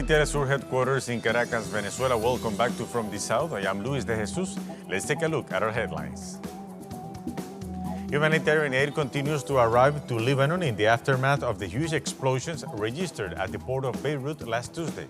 the Telesur headquarters in Caracas, Venezuela. Welcome back to From the South. I am Luis de Jesus. Let's take a look at our headlines. Humanitarian aid continues to arrive to Lebanon in the aftermath of the huge explosions registered at the port of Beirut last Tuesday.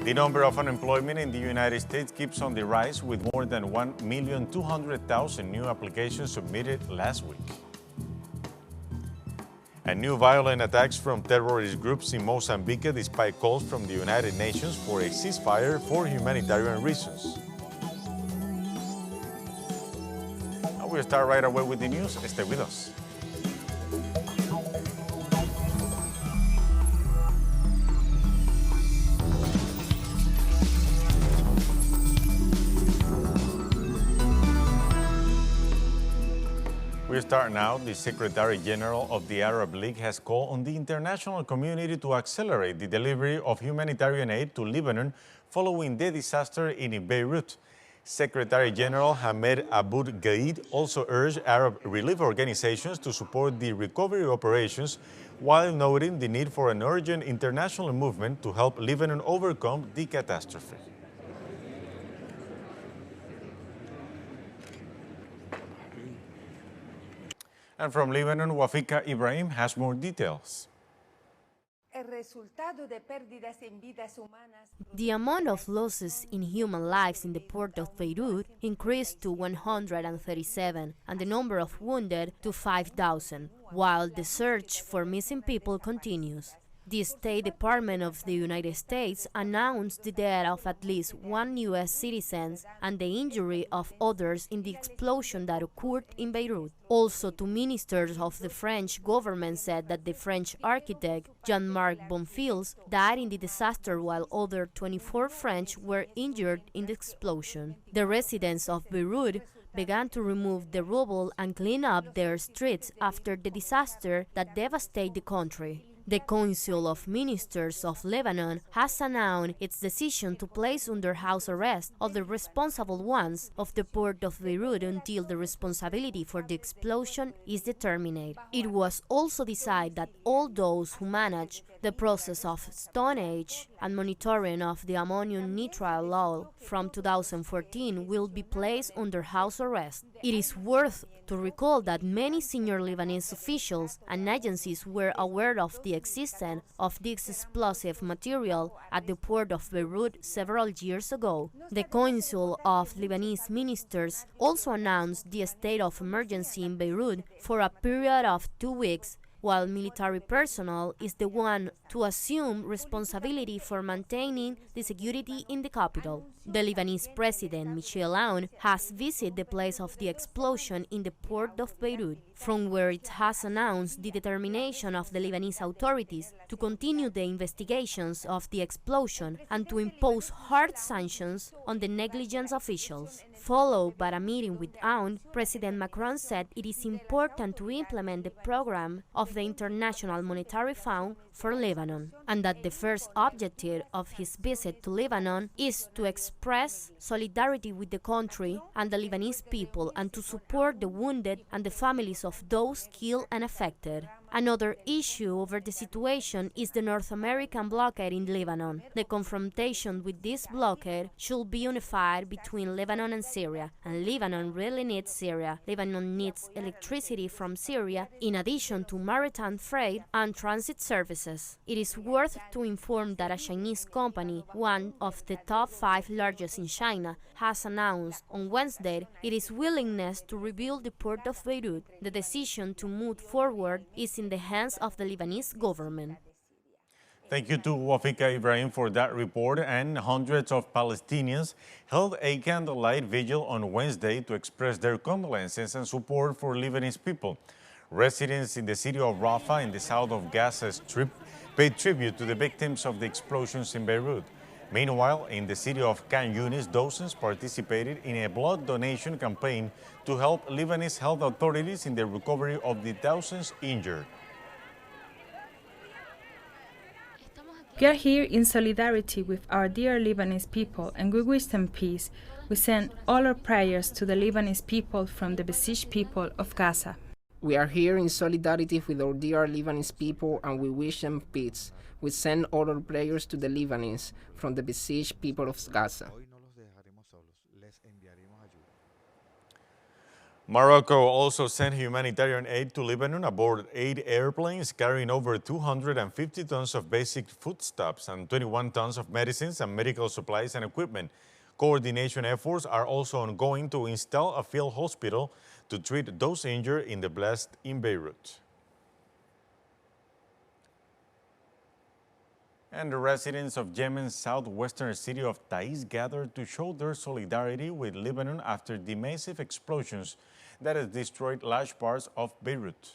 The number of unemployment in the United States keeps on the rise, with more than 1,200,000 new applications submitted last week. And new violent attacks from terrorist groups in Mozambique, despite calls from the United Nations for a ceasefire for humanitarian reasons. Now we'll start right away with the news. Stay with us. We start now. The Secretary General of the Arab League has called on the international community to accelerate the delivery of humanitarian aid to Lebanon following the disaster in Beirut. Secretary General Hamed Aboud Gaid also urged Arab relief organizations to support the recovery operations, while noting the need for an urgent international movement to help Lebanon overcome the catastrophe. And from Lebanon, Wafika Ibrahim has more details. The amount of losses in human lives in the port of Beirut increased to 137 and the number of wounded to 5,000, while the search for missing people continues. The State Department of the United States announced the death of at least one U.S. citizen and the injury of others in the explosion that occurred in Beirut. Also, two ministers of the French government said that the French architect Jean-Marc Bonfils died in the disaster, while other 24 French were injured in the explosion. The residents of Beirut began to remove the rubble and clean up their streets after the disaster that devastated the country. The Council of Ministers of Lebanon has announced its decision to place under house arrest all the responsible ones of the port of Beirut until the responsibility for the explosion is determined. It was also decided that all those who manage the process of Stone Age and monitoring of the ammonium nitrate law from 2014 will be placed under house arrest. It is worth to recall that many senior Lebanese officials and agencies were aware of the existence of this explosive material at the port of Beirut several years ago. The Council of Lebanese Ministers also announced the state of emergency in Beirut for a period of 2 weeks, while military personnel is the one to assume responsibility for maintaining the security in the capital. The Lebanese President Michel Aoun has visited the place of the explosion in the port of Beirut, from where it has announced the determination of the Lebanese authorities to continue the investigations of the explosion and to impose hard sanctions on the negligent officials. Followed by a meeting with Aoun, President Macron said it is important to implement the program of the International Monetary Fund for Lebanon, and that the first objective of his visit to Lebanon is to express solidarity with the country and the Lebanese people and to support the wounded and the families of those killed and affected. Another issue over the situation is the North American blockade in Lebanon. The confrontation with this blockade should be unified between Lebanon and Syria, and Lebanon really needs Syria. Lebanon needs electricity from Syria, in addition to maritime freight and transit services. It is worth to inform that a Chinese company, one of the top 5 largest in China, has announced on Wednesday its willingness to rebuild the port of Beirut. The decision to move forward is in the hands of the Lebanese government. Thank you to Wafika Ibrahim for that report. And hundreds of Palestinians held a candlelight vigil on Wednesday to express their condolences and support for Lebanese people. Residents in the city of Rafah in the south of Gaza Strip paid tribute to the victims of the explosions in Beirut. Meanwhile, in the city of Khan Yunis, dozens participated in a blood donation campaign to help Lebanese health authorities in the recovery of the thousands injured. We are here in solidarity with our dear Lebanese people, and we wish them peace. We send all our prayers to the Lebanese people from the besieged people of Gaza. We are here in solidarity with our dear Lebanese people and we wish them peace. We send all our prayers to the Lebanese from the besieged people of Gaza. Morocco also sent humanitarian aid to Lebanon aboard 8 airplanes carrying over 250 tons of basic foodstuffs and 21 tons of medicines and medical supplies and equipment. Coordination efforts are also ongoing to install a field hospital to treat those injured in the blast in Beirut. And the residents of Yemen's southwestern city of Taiz gathered to show their solidarity with Lebanon after the massive explosions that has destroyed large parts of Beirut.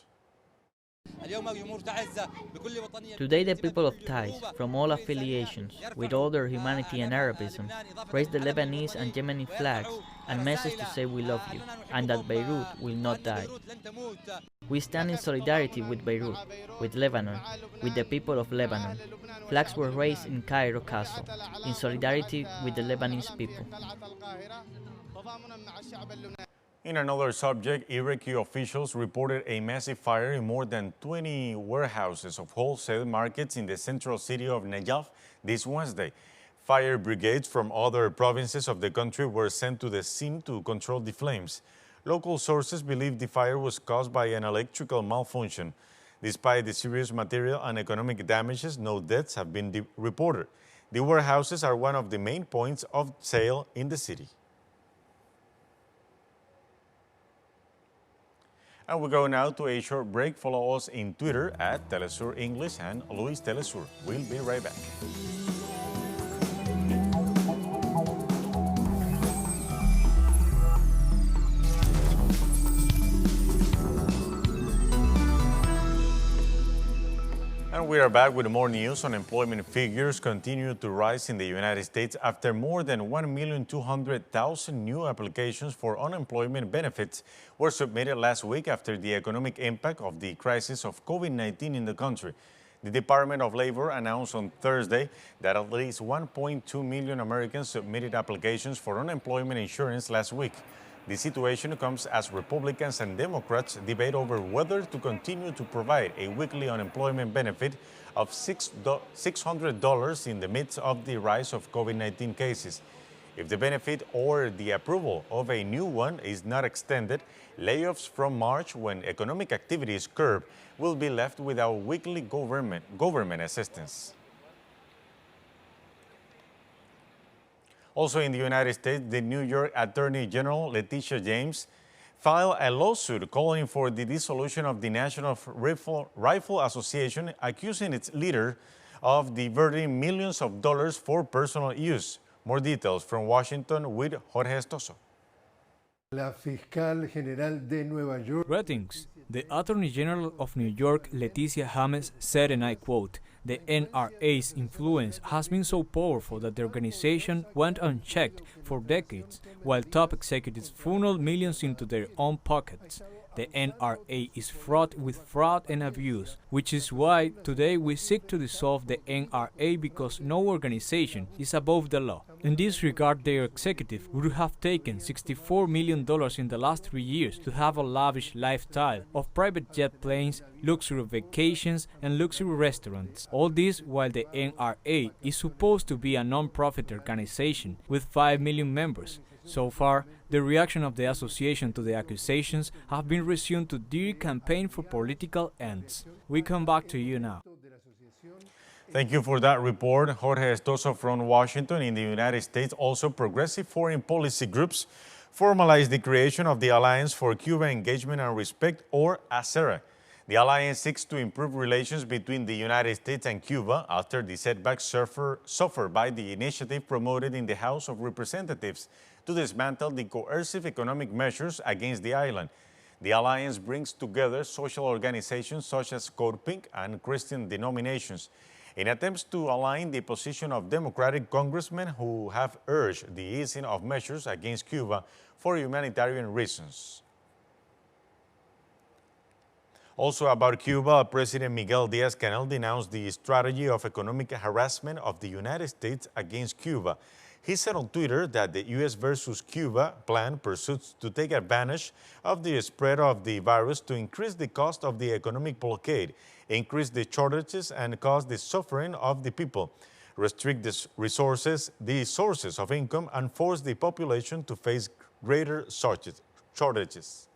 Today the people of Taiz, from all affiliations, with all their humanity and Arabism, raise the Lebanese and Yemeni flags and message to say we love you, and that Beirut will not die. We stand in solidarity with Beirut, with Lebanon, with the people of Lebanon. Flags were raised in Cairo Castle, in solidarity with the Lebanese people. In another subject, Iraqi officials reported a massive fire in more than 20 warehouses of wholesale markets in the central city of Najaf this Wednesday. Fire brigades from other provinces of the country were sent to the scene to control the flames. Local sources believe the fire was caused by an electrical malfunction. Despite the serious material and economic damages, no deaths have been reported. The warehouses are one of the main points of sale in the city. And we go now to a short break. Follow us in Twitter at Telesur English and Luis Telesur. We'll be right back. And we are back with more news. Unemployment figures continue to rise in the United States after more than 1,200,000 new applications for unemployment benefits were submitted last week after the economic impact of the crisis of COVID-19 in the country. The Department of Labor announced on Thursday that at least 1.2 million Americans submitted applications for unemployment insurance last week. The situation comes as Republicans and Democrats debate over whether to continue to provide a weekly unemployment benefit of $600 in the midst of the rise of COVID-19 cases. If the benefit or the approval of a new one is not extended, layoffs from March, when economic activity is curbed, will be left without weekly government assistance. Also in the United States, the New York Attorney General Letitia James filed a lawsuit calling for the dissolution of the National Rifle Association, accusing its leader of diverting millions of dollars for personal use. More details from Washington with Jorge Estoso. La fiscal general de Nueva York. Greetings. The Attorney General of New York, Letitia James, said, and I quote, "The NRA's influence has been so powerful that the organization went unchecked for decades, while top executives funneled millions into their own pockets. The NRA is fraught with fraud and abuse, which is why today we seek to dissolve the NRA, because no organization is above the law. In this regard, their executive would have taken $64 million in the last 3 years to have a lavish lifestyle of private jet planes, luxury vacations, and luxury restaurants. All this while the NRA is supposed to be a non-profit organization with 5 million members. So far, the reaction of the association to the accusations have been resumed to their campaign for political ends. We come back to you now. Thank you for that report, Jorge Estoso from Washington. In the United States, also progressive foreign policy groups formalized the creation of the Alliance for Cuba Engagement and Respect, or ACERA. The alliance seeks to improve relations between the United States and Cuba after the setbacks suffered by the initiative promoted in the House of Representatives to dismantle the coercive economic measures against the island. The alliance brings together social organizations such as Code Pink and Christian denominations in attempts to align the position of Democratic congressmen who have urged the easing of measures against Cuba for humanitarian reasons. Also about Cuba, President Miguel Díaz-Canel denounced the strategy of economic harassment of the United States against Cuba. He said on Twitter that the U.S. versus Cuba plan pursues to take advantage of the spread of the virus to increase the cost of the economic blockade, increase the shortages, and cause the suffering of the people, restrict the sources of income, and force the population to face greater shortages.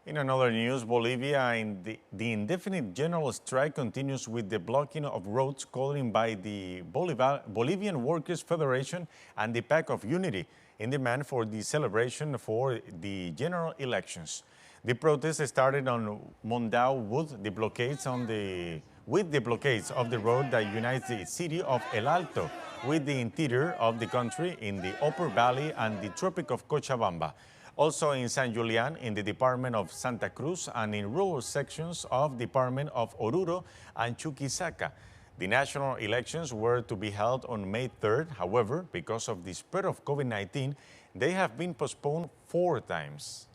In another news, Bolivia in the indefinite general strike continues with the blocking of roads called by the Bolivian Workers' Federation and the Pact of Unity in demand for the celebration for the general elections. The protest started on Mondao with the blockades of the road that unites the city of El Alto with the interior of the country in the Upper Valley and the Tropic of Cochabamba. Also in San Julian, in the department of Santa Cruz, and in rural sections of the department of Oruro and Chuquisaca. The national elections were to be held on May 3rd. However, because of the spread of COVID-19, they have been postponed 4 times.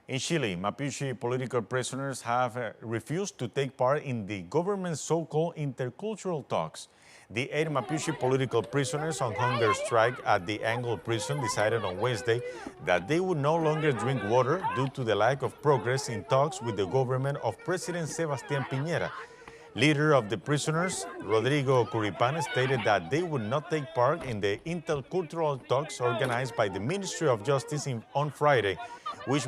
In Chile, Mapuche political prisoners have refused to take part in the government's so-called intercultural talks. The 8 Mapuche political prisoners on hunger strike at the Angle prison decided on Wednesday that they would no longer drink water due to the lack of progress in talks with the government of President Sebastián Piñera. Leader of the prisoners, Rodrigo Curipan, stated that they would not take part in the intercultural talks organized by the Ministry of Justice on Friday, which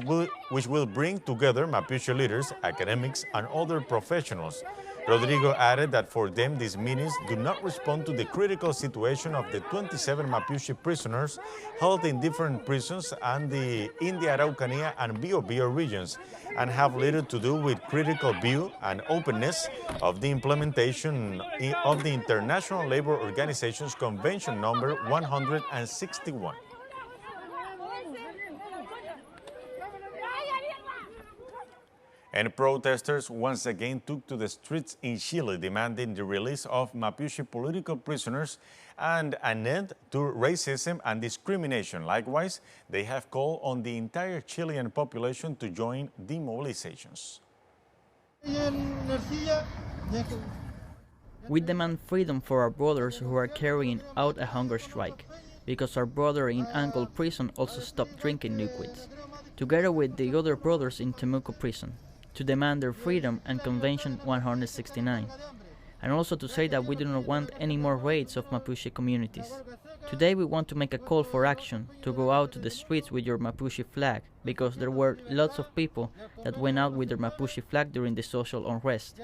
will bring together Mapuche leaders, academics, and other professionals. Rodrigo added that for them, these meetings do not respond to the critical situation of the 27 Mapuche prisoners held in different prisons in the Araucanía and Biobío regions, and have little to do with critical view and openness of the implementation of the International Labor Organization's Convention number 161. And protesters once again took to the streets in Chile demanding the release of Mapuche political prisoners and an end to racism and discrimination. Likewise, they have called on the entire Chilean population to join the mobilizations. We demand freedom for our brothers who are carrying out a hunger strike, because our brother in Angle prison also stopped drinking liquids, together with the other brothers in Temuco prison, to demand their freedom and Convention 169, and also to say that we do not want any more raids of Mapuche communities. Today we want to make a call for action, to go out to the streets with your Mapuche flag, because there were lots of people that went out with their Mapuche flag during the social unrest.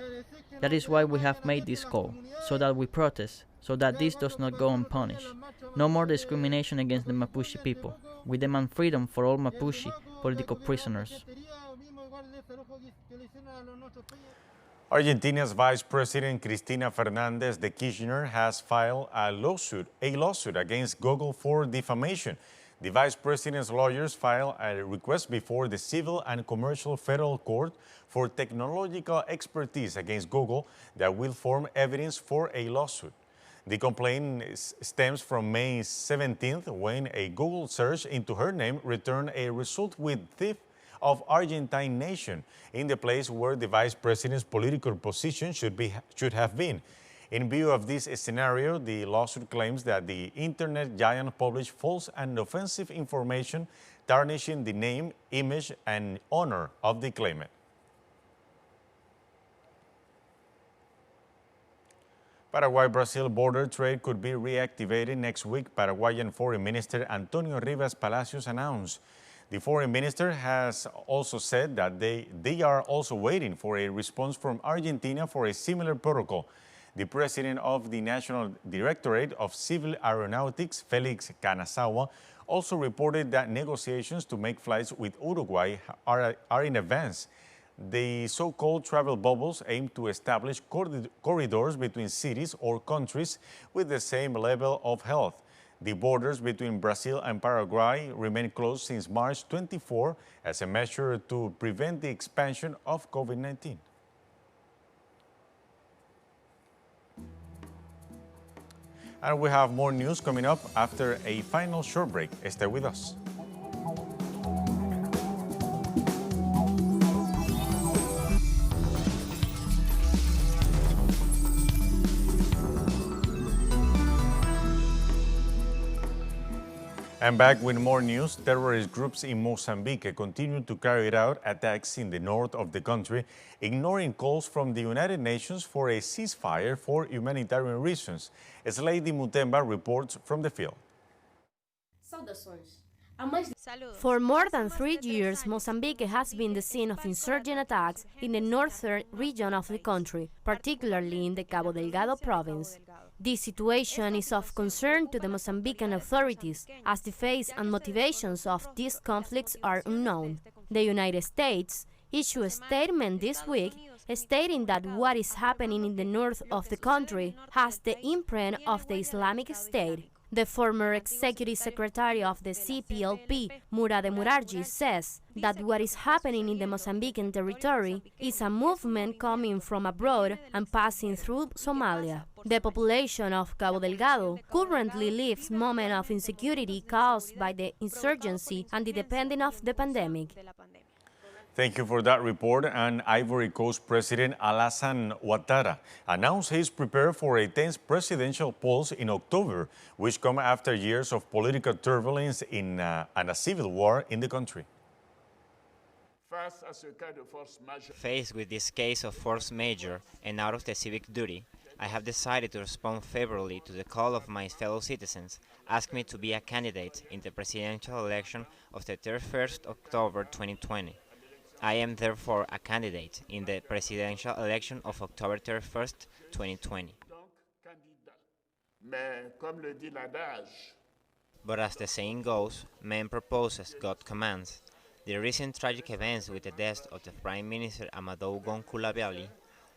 That is why we have made this call, so that we protest, so that this does not go unpunished. No more discrimination against the Mapuche people. We demand freedom for all Mapuche political prisoners. Argentina's Vice President Cristina Fernández de Kirchner has filed a lawsuit against Google for defamation. The Vice President's lawyers filed a request before the Civil and Commercial Federal Court for technological expertise against Google that will form evidence for a lawsuit. The complaint stems from May 17th, when a Google search into her name returned a result with thief of Argentine nation in the place where the vice president's political position should have been. In view of this scenario, the lawsuit claims that the internet giant published false and offensive information, tarnishing the name, image, and honor of the claimant. Paraguay-Brazil border trade could be reactivated next week, Paraguayan Foreign Minister Antonio Rivas Palacios announced. The foreign minister has also said that they are also waiting for a response from Argentina for a similar protocol. The president of the National Directorate of Civil Aeronautics, Felix Canasawa, also reported that negotiations to make flights with Uruguay are in advance. The so-called travel bubbles aim to establish corridors between cities or countries with the same level of health. The borders between Brazil and Paraguay remain closed since March 24 as a measure to prevent the expansion of COVID-19. And we have more news coming up after a final short break. Stay with us. And back with more news, terrorist groups in Mozambique continue to carry out attacks in the north of the country, ignoring calls from the United Nations for a ceasefire for humanitarian reasons. Slady Mutemba reports from the field. For more than 3 years, Mozambique has been the scene of insurgent attacks in the northern region of the country, particularly in the Cabo Delgado province. This situation is of concern to the Mozambican authorities, as the phase and motivations of these conflicts are unknown. The United States issued a statement this week stating that what is happening in the north of the country has the imprint of the Islamic State. The former executive secretary of the CPLP, Murade Murarji, says that what is happening in the Mozambican territory is a movement coming from abroad and passing through Somalia. The population of Cabo Delgado currently lives moments of insecurity caused by the insurgency and the depending of the pandemic. Thank you for that report. And Ivory Coast President Alassane Ouattara announced he is prepared for a tense presidential polls in October, which come after years of political turbulence and a civil war in the country. Faced with this case of force majeure and out of the civic duty, I have decided to respond favorably to the call of my fellow citizens, asking me to be a candidate in the presidential election of the 31st October 2020. I am therefore a candidate in the presidential election of October 31st, 2020. But as the saying goes, man proposes, God commands. The recent tragic events with the death of the Prime Minister Amadou Gon Coulibaly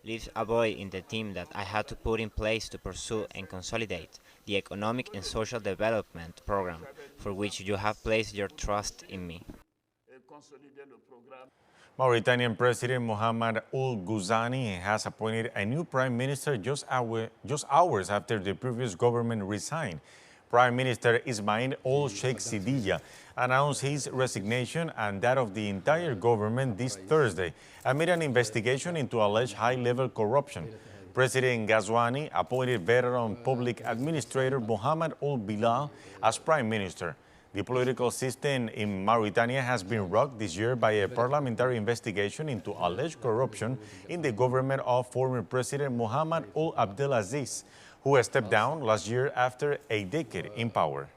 leaves a void in the team that I had to put in place to pursue and consolidate the economic and social development program for which you have placed your trust in me. Mauritanian President Mohamed Ould Ghazouani has appointed a new prime minister just hours after the previous government resigned. Prime Minister Ismail Ould Sheikh Sidija announced his resignation and that of the entire government this Thursday amid an investigation into alleged high-level corruption. President Ghazouani appointed veteran public administrator Mohamed Ould Bilal as prime minister. The political system in Mauritania has been rocked this year by a parliamentary investigation into alleged corruption in the government of former President Mohamed Ould Abdelaziz, who stepped down last year after a decade in power.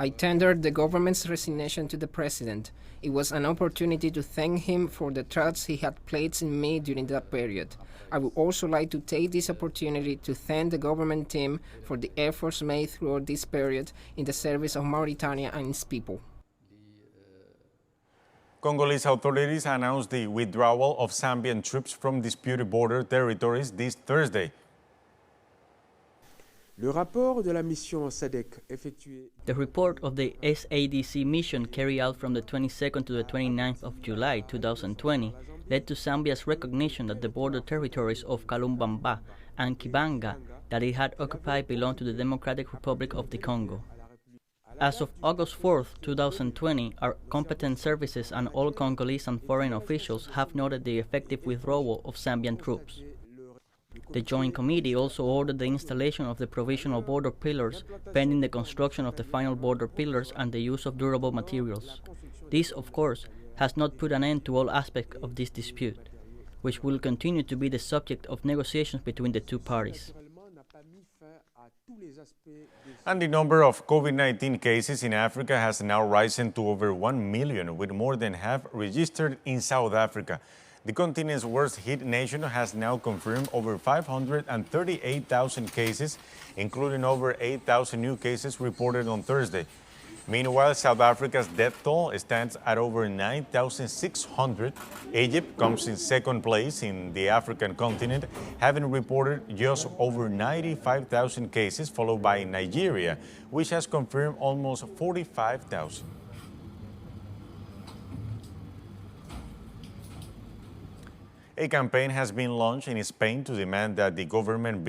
I tendered the government's resignation to the president. It was an opportunity to thank him for the trust he had placed in me during that period. I would also like to take this opportunity to thank the government team for the efforts made throughout this period in the service of Mauritania and its people. Congolese authorities announced the withdrawal of Zambian troops from disputed border territories this Thursday. Le rapport de la mission SADC effectué. The report of the SADC mission carried out from the 22nd to the 29th of July 2020 led to Zambia's recognition that the border territories of Kalumbamba and Kibanga that it had occupied belong to the Democratic Republic of the Congo. As of August 4th, 2020, our competent services and all Congolese and foreign officials have noted the effective withdrawal of Zambian troops. The Joint Committee also ordered the installation of the provisional border pillars, pending the construction of the final border pillars and the use of durable materials. This, of course, has not put an end to all aspects of this dispute, which will continue to be the subject of negotiations between the two parties. And the number of COVID-19 cases in Africa has now risen to over 1 million, with more than half registered in South Africa. The continent's worst-hit nation has now confirmed over 538,000 cases, including over 8,000 new cases reported on Thursday. Meanwhile, South Africa's death toll stands at over 9,600. Egypt comes in second place in the African continent, having reported just over 95,000 cases, followed by Nigeria, which has confirmed almost 45,000. A campaign has been launched in Spain to demand that the government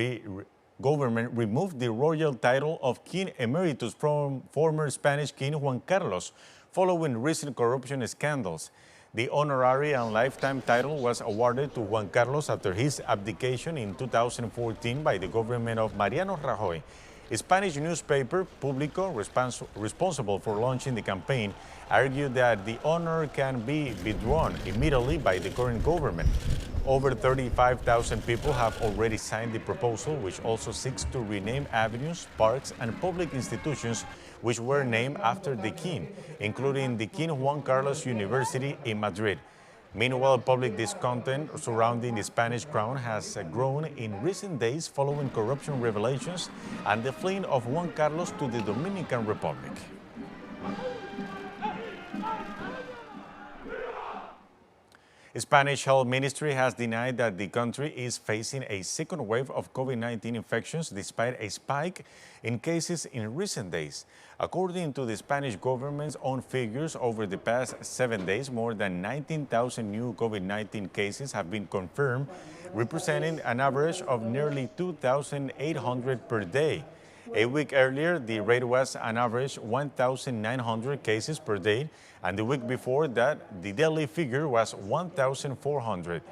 remove the royal title of King Emeritus from former Spanish King Juan Carlos following recent corruption scandals. The honorary and lifetime title was awarded to Juan Carlos after his abdication in 2014 by the government of Mariano Rajoy. A Spanish newspaper, Público, responsible for launching the campaign, argued that the honor can be withdrawn immediately by the current government. Over 35,000 people have already signed the proposal, which also seeks to rename avenues, parks, and public institutions which were named after the king, including the King Juan Carlos University in Madrid. Meanwhile, public discontent surrounding the Spanish crown has grown in recent days following corruption revelations and the fleeing of Juan Carlos to the Dominican Republic. Spanish Health Ministry has denied that the country is facing a second wave of COVID-19 infections despite a spike in cases in recent days. According to the Spanish government's own figures, over the past 7 days, more than 19,000 new COVID-19 cases have been confirmed, representing an average of nearly 2,800 per day. A week earlier, the rate was an average 1,900 cases per day, and the week before that, the daily figure was 1,400.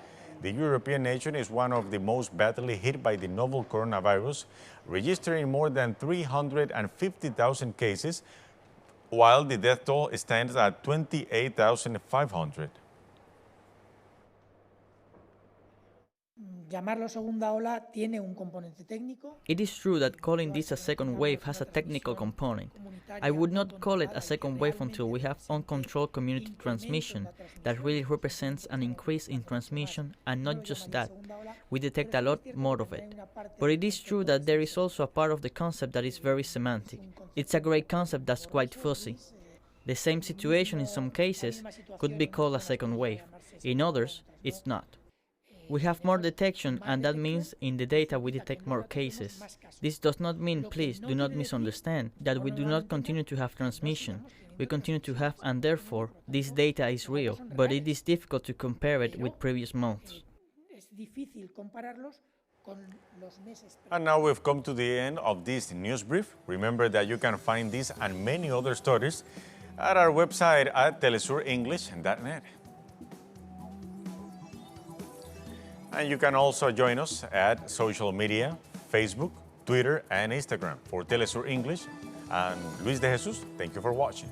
The European nation is one of the most badly hit by the novel coronavirus, registering more than 350,000 cases, while the death toll stands at 28,500. It is true that calling this a second wave has a technical component. I would not call it a second wave until we have uncontrolled community transmission that really represents an increase in transmission, and not just that. We detect a lot more of it. But it is true that there is also a part of the concept that is very semantic. It's a great concept that's quite fuzzy. The same situation in some cases could be called a second wave. In others, it's not. We have more detection, and that means in the data we detect more cases. This does not mean, please do not misunderstand, that we do not continue to have transmission. We continue to have, and therefore this data is real, but it is difficult to compare it with previous months. And now we've come to the end of this news brief. Remember that you can find this and many other stories at our website at telesurenglish.net. And you can also join us at social media, Facebook, Twitter, and Instagram. For Telesur English, and Luis de Jesus, thank you for watching.